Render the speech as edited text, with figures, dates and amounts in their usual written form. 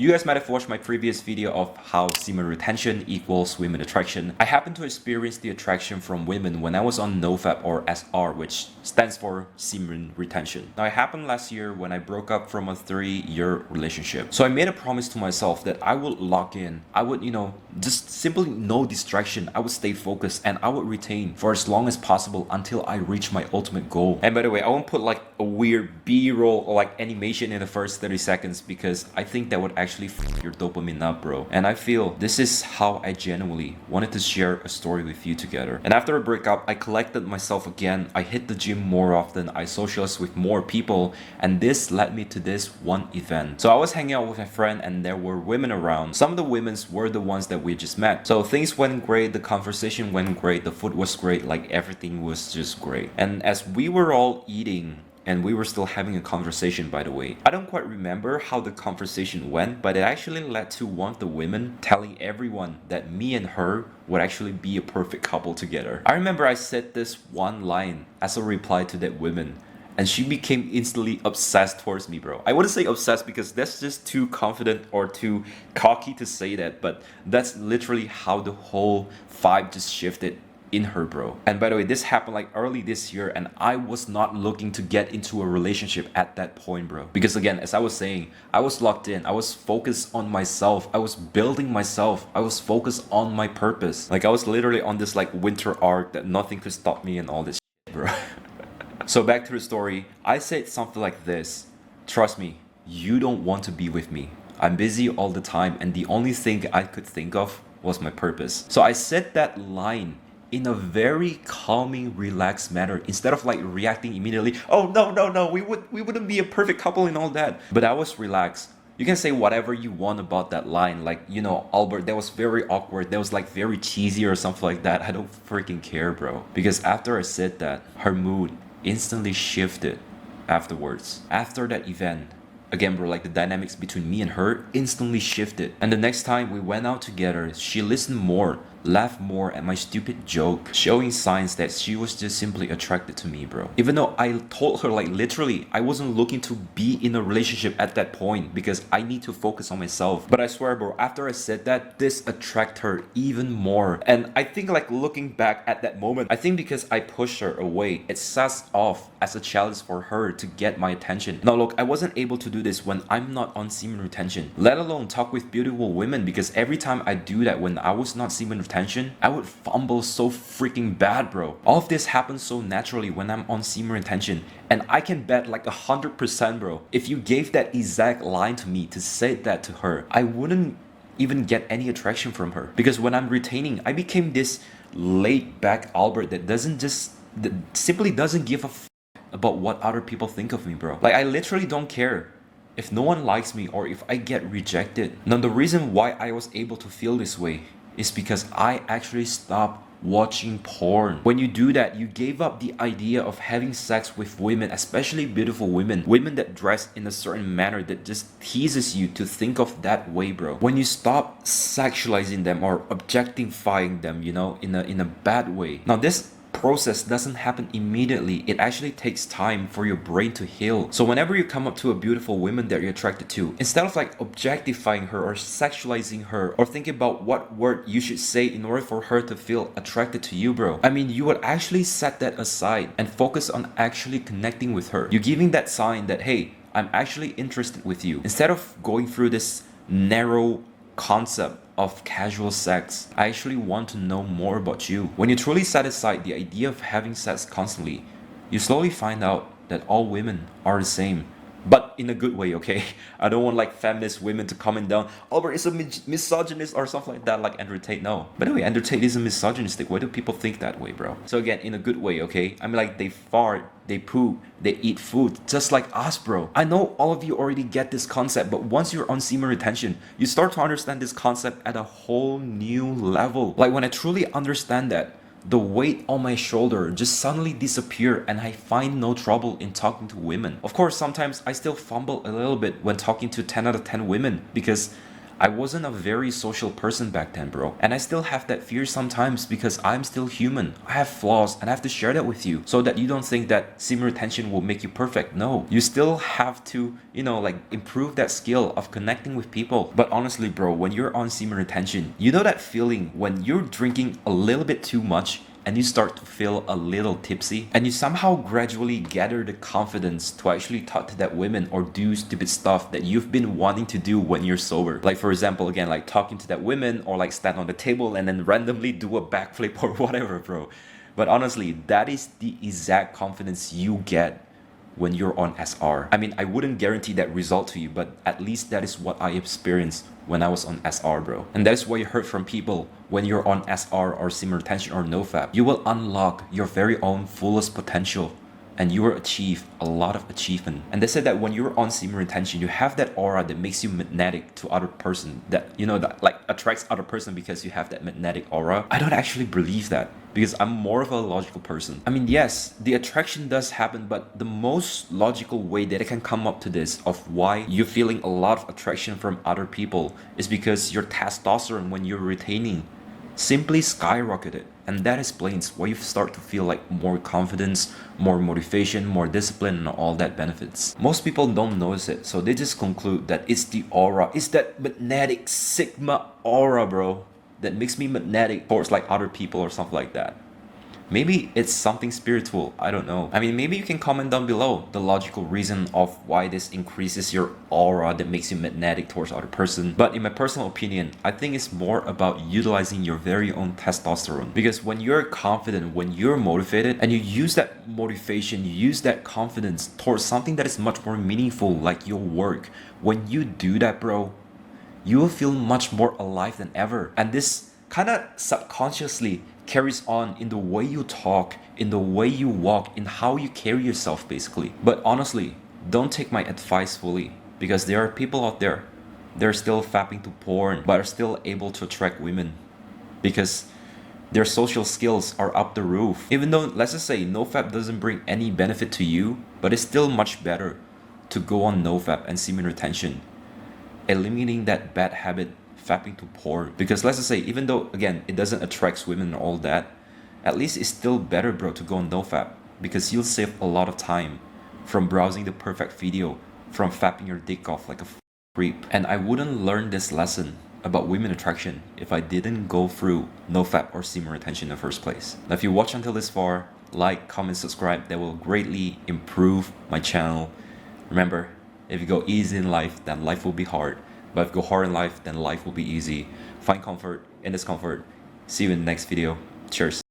You guys might have watched my previous video of how semen retention equals women attraction. I happened to experience the attraction from women when I was on nofap or SR, which stands for semen retention. Now it happened last year when I broke up from a 3-year relationship. So I made a promise to myself that I would lock in. I would, just simply no distraction. I would stay focused and I would retain for as long as possible until I reach my ultimate goal. And by the way, I won't put like a weird B-roll or like animation in the first 30 seconds because I think that would actually f your dopamine up, bro. And I feel this is how I genuinely wanted to share a story with you together. And after a breakup, I collected myself again. I hit the gym more often. I socialized with more people. And this led me to this one event. So I was hanging out with my friend and there were women around. Some of the women were the ones that we just met. So things went great. The conversation went great. The food was great. Like everything was just great. And as we were all eating, and we were still having a conversation, by the way. I don't quite remember how the conversation went, but it actually led to one of the women telling everyone that me and her would actually be a perfect couple together. I remember I said this one line as a reply to that woman, and she became instantly obsessed towards me, bro. I wouldn't say obsessed because that's just too confident or too cocky to say that, but that's literally how the whole vibe just shifted in her, bro. And by the way, this happened like early this year and I was not looking to get into a relationship at that point, bro. Because again, as I was saying, I was locked in. I was focused on myself. I was building myself. I was focused on my purpose. Like I was literally on this like winter arc that nothing could stop me and all this shit, bro. So back to the story. I said something like this: trust me, you don't want to be with me. I'm busy all the time and the only thing I could think of was my purpose. So I said that line in a very calming, relaxed manner instead of like reacting immediately. Oh no, we wouldn't be a perfect couple and all that. But I was relaxed. You can say whatever you want about that line, like, Albert, that was very awkward, that was like very cheesy or something like that. I don't freaking care, bro. Because after I said that, her mood instantly shifted afterwards. After that event, again, bro, like the dynamics between me and her instantly shifted. And the next time we went out together, she listened more, laughed more at my stupid joke, showing signs that she was just simply attracted to me, bro. Even though I told her like literally I wasn't looking to be in a relationship at that point because I need to focus on myself. But I swear, bro, after I said that, this attracted her even more. And I think like looking back at that moment, I think because I pushed her away, it sets off as a challenge for her to get my attention. Now look, I wasn't able to do this when I'm not on semen retention, let alone talk with beautiful women, because every time I do that when I was not semen retention, I would fumble so freaking bad, bro. All of this happens so naturally when I'm on semen retention, and I can bet like 100%, bro, if you gave that exact line to me to say that to her, I wouldn't even get any attraction from her. Because when I'm retaining, I became this laid back Albert that simply doesn't give a about what other people think of me, bro. Like I literally don't care if no one likes me or if I get rejected. Now the reason why I was able to feel this way is because I actually stopped watching porn. When you do that, you gave up the idea of having sex with women, especially beautiful women that dress in a certain manner that just teases you to think of that way, bro. When you stop sexualizing them or objectifying them, in a bad way. Now this process doesn't happen immediately. It actually takes time for your brain to heal. So whenever you come up to a beautiful woman that you're attracted to, instead of like objectifying her or sexualizing her or thinking about what word you should say in order for her to feel attracted to you, bro, I mean, you would actually set that aside and focus on actually connecting with her. You're giving that sign that, hey, I'm actually interested with you. Instead of going through this narrow concept of casual sex, I actually want to know more about you. When you truly set aside the idea of having sex constantly, you slowly find out that all women are the same. But in a good way, okay? I don't want like feminist women to comment down, Albert is a misogynist or something like that, like Andrew Tate. No. By the way, Andrew Tate isn't misogynistic. Why do people think that way, bro? So again, in a good way, okay? I mean, like they fart, they poop, they eat food, just like us, bro. I know all of you already get this concept, but once you're on semen retention, you start to understand this concept at a whole new level. Like when I truly understand that, the weight on my shoulder just suddenly disappear and I find no trouble in talking to women. Of course, sometimes I still fumble a little bit when talking to 10 out of 10 women because I wasn't a very social person back then, bro. And I still have that fear sometimes because I'm still human. I have flaws and I have to share that with you so that you don't think that semen retention will make you perfect. No, you still have to, like improve that skill of connecting with people. But honestly, bro, when you're on semen retention, you know that feeling when you're drinking a little bit too much and you start to feel a little tipsy and you somehow gradually gather the confidence to actually talk to that woman or do stupid stuff that you've been wanting to do when you're sober. Like for example, again, like talking to that woman or like stand on the table and then randomly do a backflip or whatever, bro. But honestly, that is the exact confidence you get when you're on SR. I mean, I wouldn't guarantee that result to you, but at least that is what I experienced when I was on SR, bro. And that is what you heard from people when you're on SR or semen retention or nofap. You will unlock your very own fullest potential and you will achieve a lot of achievement. And they said that when you're on semen retention, you have that aura that makes you magnetic to other person, that that like attracts other person because you have that magnetic aura. I don't actually believe that because I'm more of a logical person. I mean, yes, the attraction does happen, but the most logical way that I can come up to this of why you're feeling a lot of attraction from other people is because your testosterone when you're retaining simply skyrocketed. And that explains why you start to feel like more confidence, more motivation, more discipline, and all that benefits. Most people don't notice it, so they just conclude that it's the aura, it's that magnetic sigma aura, bro, that makes me magnetic towards like other people or something like that. Maybe it's something spiritual, I don't know. I mean, maybe you can comment down below the logical reason of why this increases your aura that makes you magnetic towards other person. But in my personal opinion, I think it's more about utilizing your very own testosterone. Because when you're confident, when you're motivated, and you use that motivation, you use that confidence towards something that is much more meaningful, like your work. When you do that, bro, you will feel much more alive than ever. And this kind of subconsciously carries on in the way you talk, in the way you walk, in how you carry yourself basically. But honestly, don't take my advice fully because there are people out there, they're still fapping to porn but are still able to attract women because their social skills are up the roof. Even though, let's just say, nofap doesn't bring any benefit to you, but it's still much better to go on nofap and semen retention, eliminating that bad habit fapping to porn. Because let's just say, even though again it doesn't attract women and all that, at least it's still better, bro, to go on nofap because you'll save a lot of time from browsing the perfect video, from fapping your dick off like a creep. And I wouldn't learn this lesson about women attraction if I didn't go through nofap or semen retention in the first place. Now if you watch until this far, like, comment, subscribe, that will greatly improve my channel. Remember, if you go easy in life, then life will be hard. But if you go hard in life, then life will be easy. Find comfort in discomfort. See you in the next video. Cheers.